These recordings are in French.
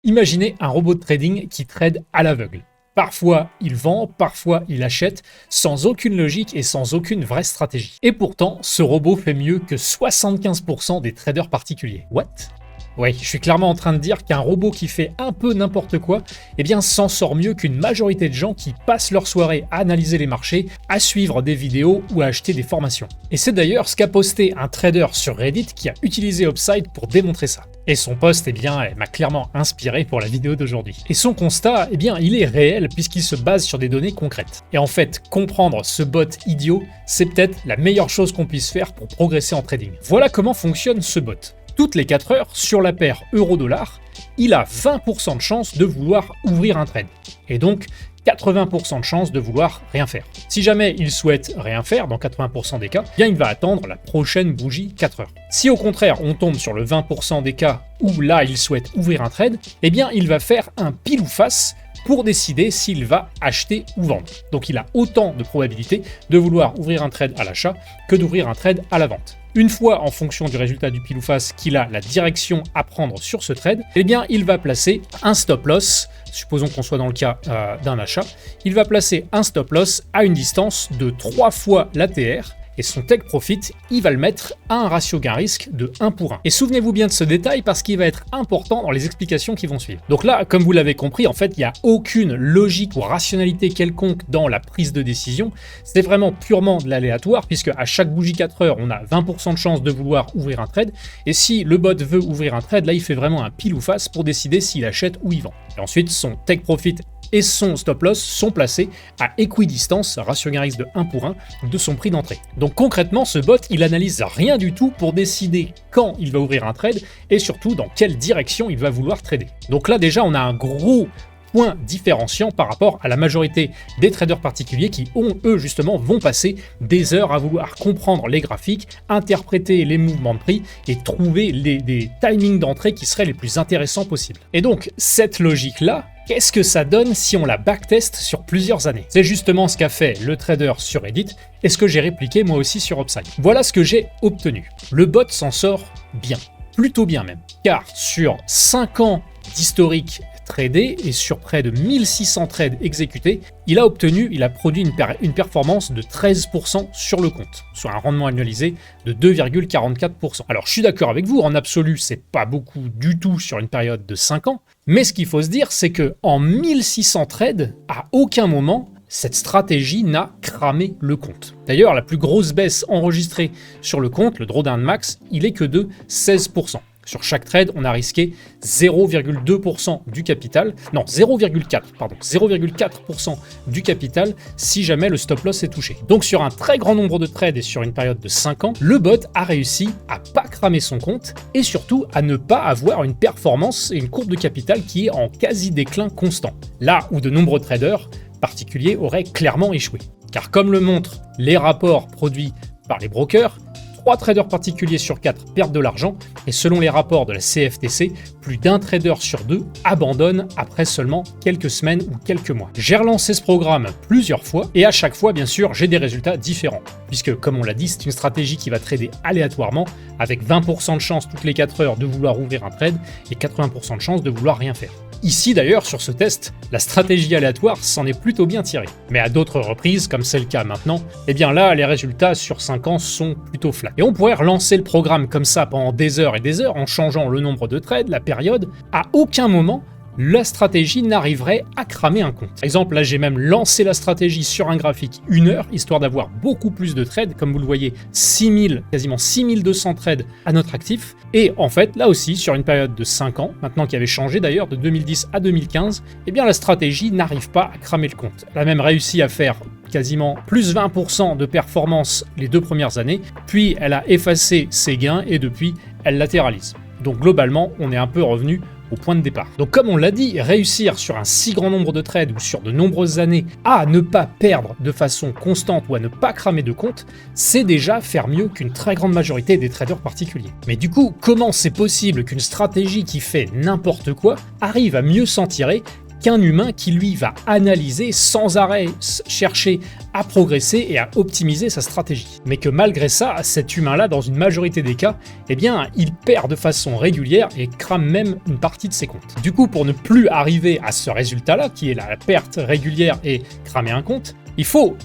Imaginez un robot de trading qui trade à l'aveugle. Parfois il vend, parfois il achète, sans aucune logique et sans aucune vraie stratégie. Et pourtant, ce robot fait mieux que 75% des traders particuliers. What? Oui, je suis clairement en train de dire qu'un robot qui fait un peu n'importe quoi, eh bien s'en sort mieux qu'une majorité de gens qui passent leur soirée à analyser les marchés, à suivre des vidéos ou à acheter des formations. Et c'est d'ailleurs ce qu'a posté un trader sur Reddit qui a utilisé Upside pour démontrer ça. Et son post, eh bien, m'a clairement inspiré pour la vidéo d'aujourd'hui. Et son constat, eh bien, il est réel puisqu'il se base sur des données concrètes. Et en fait, comprendre ce bot idiot, c'est peut-être la meilleure chose qu'on puisse faire pour progresser en trading. Voilà comment fonctionne ce bot. Toutes les 4 heures, sur la paire euro-dollar, il a 20% de chance de vouloir ouvrir un trade. Et donc, 80% de chance de vouloir rien faire. Si jamais il souhaite rien faire, dans 80% des cas, bien il va attendre la prochaine bougie 4 heures. Si au contraire on tombe sur le 20% des cas où là il souhaite ouvrir un trade, eh bien il va faire un pile ou face pour décider s'il va acheter ou vendre. Donc il a autant de probabilités de vouloir ouvrir un trade à l'achat que d'ouvrir un trade à la vente. Une fois en fonction du résultat du pile ou face qu'il a la direction à prendre sur ce trade, eh bien il va placer un stop loss, supposons qu'on soit dans le cas d'un achat, il va placer un stop loss à une distance de 3 fois l'ATR, et son take profit, il va le mettre à un ratio gain-risque de 1 pour 1. Et souvenez-vous bien de ce détail parce qu'il va être important dans les explications qui vont suivre. Donc là, comme vous l'avez compris, en fait, il n'y a aucune logique ou rationalité quelconque dans la prise de décision. C'est vraiment purement de l'aléatoire puisque à chaque bougie 4 heures, on a 20% de chance de vouloir ouvrir un trade. Et si le bot veut ouvrir un trade, là, il fait vraiment un pile ou face pour décider s'il achète ou il vend. Et ensuite, son take profit et son stop loss sont placés à équidistance, ratio gain risque de 1 pour 1, de son prix d'entrée. Donc concrètement, ce bot, il analyse rien du tout pour décider quand il va ouvrir un trade et surtout dans quelle direction il va vouloir trader. Donc là déjà, on a un gros point différenciant par rapport à la majorité des traders particuliers qui, eux, justement, vont passer des heures à vouloir comprendre les graphiques, interpréter les mouvements de prix et trouver des timings d'entrée qui seraient les plus intéressants possibles. Et donc, cette logique-là, qu'est-ce que ça donne si on la backteste sur plusieurs années? C'est justement ce qu'a fait le trader sur Reddit et ce que j'ai répliqué moi aussi sur Upside. Voilà ce que j'ai obtenu. Le bot s'en sort bien, plutôt bien même, car sur 5 ans d'historique tradé et sur près de 1600 trades exécutés, il a produit une performance de 13% sur le compte, soit un rendement annualisé de 2,44%. Alors je suis d'accord avec vous, en absolu c'est pas beaucoup du tout sur une période de 5 ans, mais ce qu'il faut se dire c'est que en 1600 trades, à aucun moment cette stratégie n'a cramé le compte. D'ailleurs, la plus grosse baisse enregistrée sur le compte, le drawdown max, il est que de 16%. Sur chaque trade, on a risqué 0,2% du capital, non 0,4% du capital si jamais le stop loss est touché. Donc sur un très grand nombre de trades et sur une période de 5 ans, le bot a réussi à pas cramer son compte et surtout à ne pas avoir une performance et une courbe de capital qui est en quasi déclin constant. Là où de nombreux traders particuliers auraient clairement échoué. Car comme le montrent les rapports produits par les brokers, 3 traders particuliers sur 4 perdent de l'argent et selon les rapports de la CFTC, plus d'un trader sur 2 abandonne après seulement quelques semaines ou quelques mois. J'ai relancé ce programme plusieurs fois et à chaque fois, bien sûr, j'ai des résultats différents. Puisque, comme on l'a dit, c'est une stratégie qui va trader aléatoirement avec 20% de chance toutes les 4 heures de vouloir ouvrir un trade et 80% de chance de vouloir rien faire. Ici d'ailleurs, sur ce test, la stratégie aléatoire s'en est plutôt bien tirée. Mais à d'autres reprises, comme c'est le cas maintenant, eh bien là, les résultats sur 5 ans sont plutôt flat. Et on pourrait relancer le programme comme ça pendant des heures et des heures en changeant le nombre de trades, la période. À aucun moment, la stratégie n'arriverait à cramer un compte. Par exemple, là j'ai même lancé la stratégie sur un graphique 1 heure, histoire d'avoir beaucoup plus de trades, comme vous le voyez, 6000, quasiment 6200 trades à notre actif. Et en fait, là aussi, sur une période de 5 ans, maintenant qui avait changé d'ailleurs de 2010 à 2015, eh bien la stratégie n'arrive pas à cramer le compte. Elle a même réussi à faire quasiment plus 20% de performance les 2 premières années, puis elle a effacé ses gains et depuis, elle latéralise. Donc globalement, on est un peu revenu au point de départ. Donc comme on l'a dit, réussir sur un si grand nombre de trades ou sur de nombreuses années à ne pas perdre de façon constante ou à ne pas cramer de compte, c'est déjà faire mieux qu'une très grande majorité des traders particuliers. Mais du coup, comment c'est possible qu'une stratégie qui fait n'importe quoi arrive à mieux s'en tirer qu'un humain qui lui va analyser sans arrêt, chercher à progresser et à optimiser sa stratégie. Mais que malgré ça, cet humain-là, dans une majorité des cas, eh bien, il perd de façon régulière et crame même une partie de ses comptes. Du coup, pour ne plus arriver à ce résultat-là, qui est la perte régulière et cramer un compte, il faut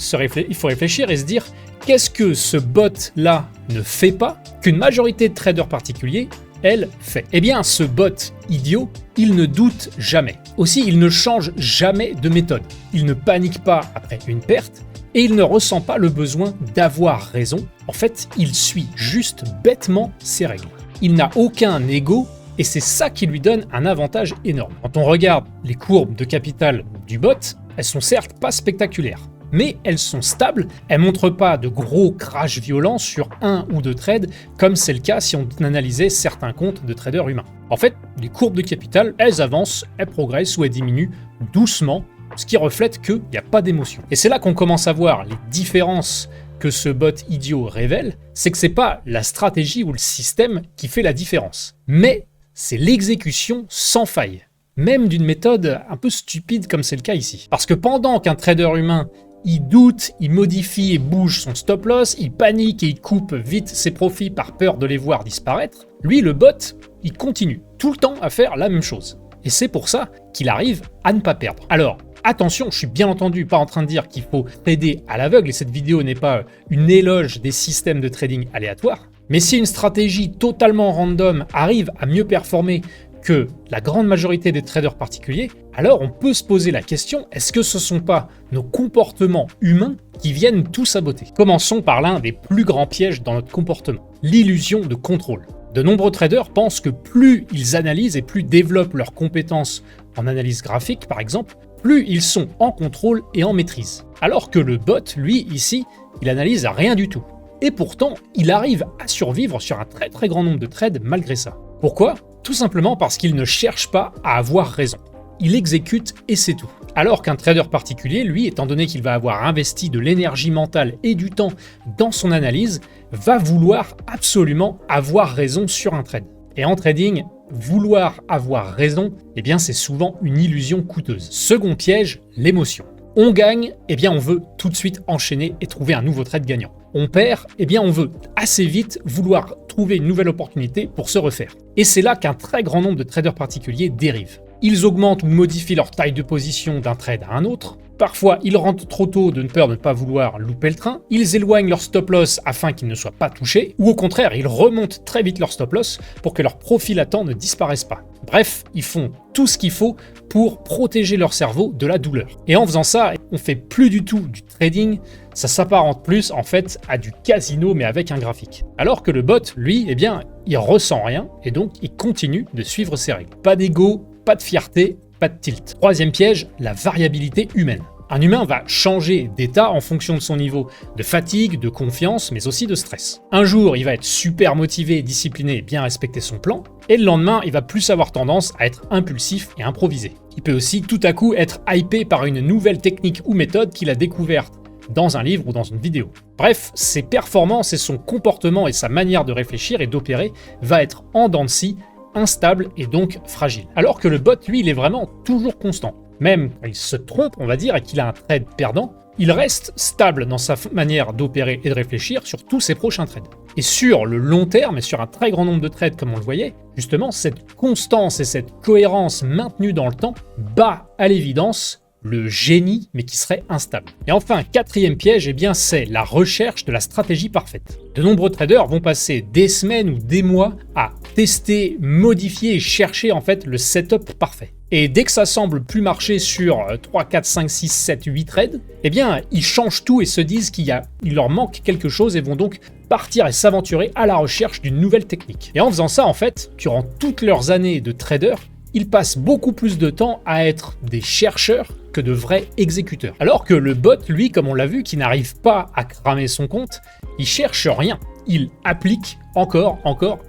réfléchir et se dire qu'est-ce que ce bot-là ne fait pas qu'une majorité de traders particuliers, elle, fait. Eh bien, ce bot idiot, il ne doute jamais. Aussi, il ne change jamais de méthode. Il ne panique pas après une perte et il ne ressent pas le besoin d'avoir raison. En fait, il suit juste bêtement ses règles. Il n'a aucun ego et c'est ça qui lui donne un avantage énorme. Quand on regarde les courbes de capital du bot, elles sont certes pas spectaculaires, mais elles sont stables, elles ne montrent pas de gros crashs violents sur un ou deux trades, comme c'est le cas si on analysait certains comptes de traders humains. En fait, les courbes de capital, elles avancent, elles progressent ou elles diminuent doucement, ce qui reflète qu'il n'y a pas d'émotion. Et c'est là qu'on commence à voir les différences que ce bot idiot révèle, c'est que c'est pas la stratégie ou le système qui fait la différence, mais c'est l'exécution sans faille, même d'une méthode un peu stupide comme c'est le cas ici. Parce que pendant qu'un trader humain il doute, il modifie et bouge son stop loss, il panique et il coupe vite ses profits par peur de les voir disparaître, lui, le bot, il continue tout le temps à faire la même chose. Et c'est pour ça qu'il arrive à ne pas perdre. Alors, attention, je suis bien entendu pas en train de dire qu'il faut trader à l'aveugle, et cette vidéo n'est pas une éloge des systèmes de trading aléatoires, mais si une stratégie totalement random arrive à mieux performer que la grande majorité des traders particuliers, alors on peut se poser la question, est-ce que ce ne sont pas nos comportements humains qui viennent tout saboter? Commençons par l'un des plus grands pièges dans notre comportement, l'illusion de contrôle. De nombreux traders pensent que plus ils analysent et plus développent leurs compétences en analyse graphique par exemple, plus ils sont en contrôle et en maîtrise. Alors que le bot, lui, ici, il analyse rien du tout. Et pourtant, il arrive à survivre sur un très très grand nombre de trades malgré ça. Pourquoi ? Tout simplement parce qu'il ne cherche pas à avoir raison. Il exécute et c'est tout. Alors qu'un trader particulier, lui, étant donné qu'il va avoir investi de l'énergie mentale et du temps dans son analyse, va vouloir absolument avoir raison sur un trade. Et en trading, vouloir avoir raison, eh bien c'est souvent une illusion coûteuse. Second piège, l'émotion. On gagne, eh bien on veut tout de suite enchaîner et trouver un nouveau trade gagnant. On perd, eh bien on veut assez vite vouloir trouver une nouvelle opportunité pour se refaire. Et c'est là qu'un très grand nombre de traders particuliers dérivent. Ils augmentent ou modifient leur taille de position d'un trade à un autre. Parfois, ils rentrent trop tôt de peur de ne pas vouloir louper le train. Ils éloignent leur stop loss afin qu'ils ne soient pas touchés. Ou au contraire, ils remontent très vite leur stop loss pour que leur profit latent ne disparaisse pas. Bref, ils font tout ce qu'il faut pour protéger leur cerveau de la douleur. Et en faisant ça, on fait plus du tout du trading, ça s'apparente plus en fait à du casino mais avec un graphique. Alors que le bot, lui, eh bien, il ressent rien et donc il continue de suivre ses règles. Pas d'ego, pas de fierté, pas de tilt. Troisième piège, la variabilité humaine. Un humain va changer d'état en fonction de son niveau de fatigue, de confiance, mais aussi de stress. Un jour, il va être super motivé, discipliné et bien respecter son plan, et le lendemain, il va plus avoir tendance à être impulsif et improvisé. Il peut aussi tout à coup être hypé par une nouvelle technique ou méthode qu'il a découverte dans un livre ou dans une vidéo. Bref, ses performances et son comportement et sa manière de réfléchir et d'opérer va être en dents de scie, instable et donc fragile. Alors que le bot, lui, il est vraiment toujours constant. Même quand il se trompe, on va dire, et qu'il a un trade perdant, il reste stable dans sa manière d'opérer et de réfléchir sur tous ses prochains trades. Et sur le long terme, et sur un très grand nombre de trades comme on le voyait, justement, cette constance et cette cohérence maintenue dans le temps bat à l'évidence le génie, mais qui serait instable. Et enfin, quatrième piège, eh bien, c'est la recherche de la stratégie parfaite. De nombreux traders vont passer des semaines ou des mois à tester, modifier et chercher en fait le setup parfait. Et dès que ça semble plus marcher sur 3, 4, 5, 6, 7, 8 trades, eh bien, ils changent tout et se disent qu'il leur manque quelque chose et vont donc partir et s'aventurer à la recherche d'une nouvelle technique. Et en faisant ça, en fait, durant toutes leurs années de trader, ils passent beaucoup plus de temps à être des chercheurs que de vrais exécuteurs. Alors que le bot, lui, comme on l'a vu, qui n'arrive pas à cramer son compte, il cherche rien. Il applique encore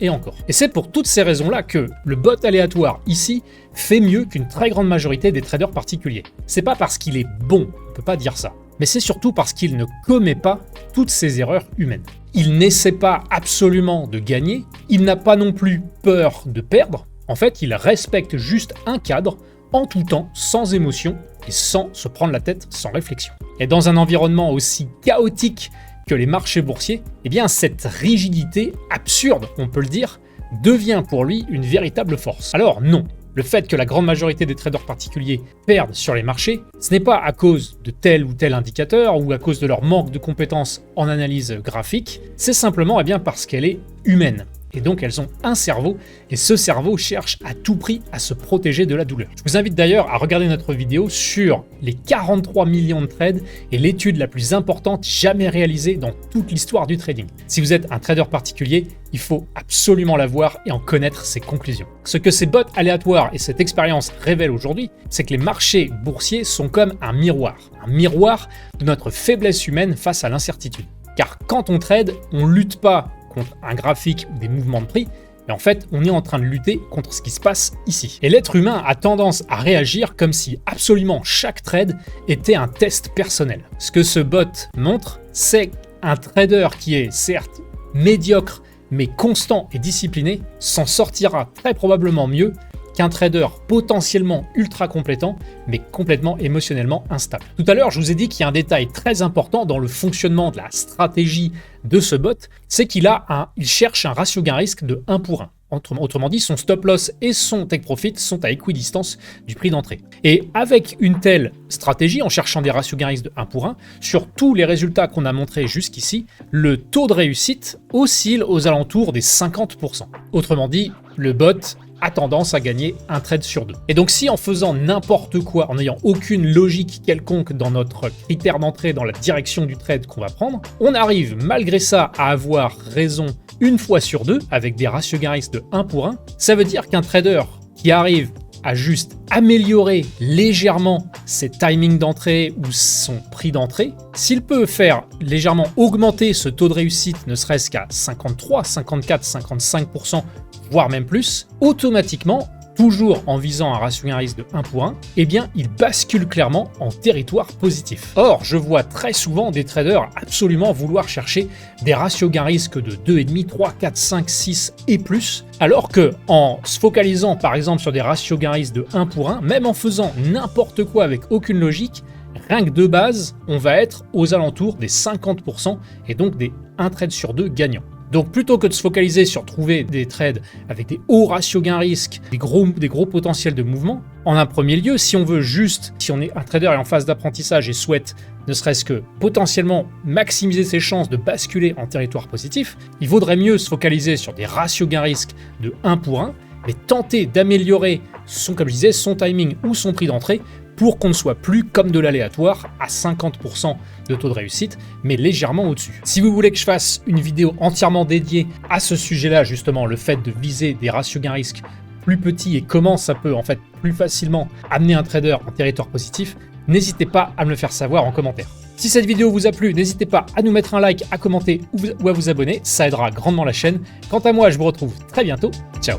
et encore. Et c'est pour toutes ces raisons-là que le bot aléatoire ici fait mieux qu'une très grande majorité des traders particuliers. C'est pas parce qu'il est bon, on peut pas dire ça, mais c'est surtout parce qu'il ne commet pas toutes ces erreurs humaines. Il n'essaie pas absolument de gagner, il n'a pas non plus peur de perdre. En fait, il respecte juste un cadre en tout temps, sans émotion et sans se prendre la tête, sans réflexion. Et dans un environnement aussi chaotique que les marchés boursiers, eh bien cette rigidité absurde, on peut le dire, devient pour lui une véritable force. Alors non, le fait que la grande majorité des traders particuliers perdent sur les marchés, ce n'est pas à cause de tel ou tel indicateur ou à cause de leur manque de compétences en analyse graphique, c'est simplement bien parce qu'elle est humaine. Et donc elles ont un cerveau, et ce cerveau cherche à tout prix à se protéger de la douleur. Je vous invite d'ailleurs à regarder notre vidéo sur les 43 millions de trades et l'étude la plus importante jamais réalisée dans toute l'histoire du trading. Si vous êtes un trader particulier, il faut absolument la voir et en connaître ses conclusions. Ce que ces bots aléatoires et cette expérience révèlent aujourd'hui, c'est que les marchés boursiers sont comme un miroir de notre faiblesse humaine face à l'incertitude. Car quand on trade, on lutte pas contre un graphique ou des mouvements de prix, mais en fait, on est en train de lutter contre ce qui se passe ici. Et l'être humain a tendance à réagir comme si absolument chaque trade était un test personnel. Ce que ce bot montre, c'est un trader qui est certes médiocre, mais constant et discipliné, s'en sortira très probablement mieux qu'un trader potentiellement ultra compétent, mais complètement émotionnellement instable. Tout à l'heure, je vous ai dit qu'il y a un détail très important dans le fonctionnement de la stratégie de ce bot, c'est qu'il cherche un ratio gain-risque de 1 pour 1. Autrement dit, son stop loss et son take profit sont à équidistance du prix d'entrée. Et avec une telle stratégie, en cherchant des ratios gain-risque de 1 pour 1, sur tous les résultats qu'on a montrés jusqu'ici, le taux de réussite oscille aux alentours des 50%. Autrement dit, le bot a tendance à gagner un trade sur 2. Et donc si en faisant n'importe quoi, en n'ayant aucune logique quelconque dans notre critère d'entrée, dans la direction du trade qu'on va prendre, on arrive malgré ça à avoir raison une fois sur deux avec des ratios gain-risque de 1 pour 1, ça veut dire qu'un trader qui arrive à juste améliorer légèrement ses timings d'entrée ou son prix d'entrée, s'il peut faire légèrement augmenter ce taux de réussite, ne serait-ce qu'à 53, 54, 55%, voire même plus, automatiquement, toujours en visant un ratio gain-risque de 1 pour 1, eh bien, il bascule clairement en territoire positif. Or, je vois très souvent des traders absolument vouloir chercher des ratios gain-risque de 2,5, 3, 4, 5, 6 et plus, alors que en se focalisant par exemple sur des ratios gain-risque de 1 pour 1, même en faisant n'importe quoi avec aucune logique, rien que de base, on va être aux alentours des 50% et donc des 1 trade sur 2 gagnants. Donc plutôt que de se focaliser sur trouver des trades avec des hauts ratios gain-risque, des gros potentiels de mouvement, en un premier lieu, si on est un trader et en phase d'apprentissage et souhaite ne serait-ce que potentiellement maximiser ses chances de basculer en territoire positif, il vaudrait mieux se focaliser sur des ratios gain-risque de 1 pour 1, mais tenter d'améliorer comme je disais, son timing ou son prix d'entrée pour qu'on ne soit plus comme de l'aléatoire à 50% de taux de réussite, mais légèrement au-dessus. Si vous voulez que je fasse une vidéo entièrement dédiée à ce sujet-là, justement, le fait de viser des ratios gain-risque plus petits et comment ça peut en fait plus facilement amener un trader en territoire positif, n'hésitez pas à me le faire savoir en commentaire. Si cette vidéo vous a plu, n'hésitez pas à nous mettre un like, à commenter ou à vous abonner, ça aidera grandement la chaîne. Quant à moi, je vous retrouve très bientôt. Ciao!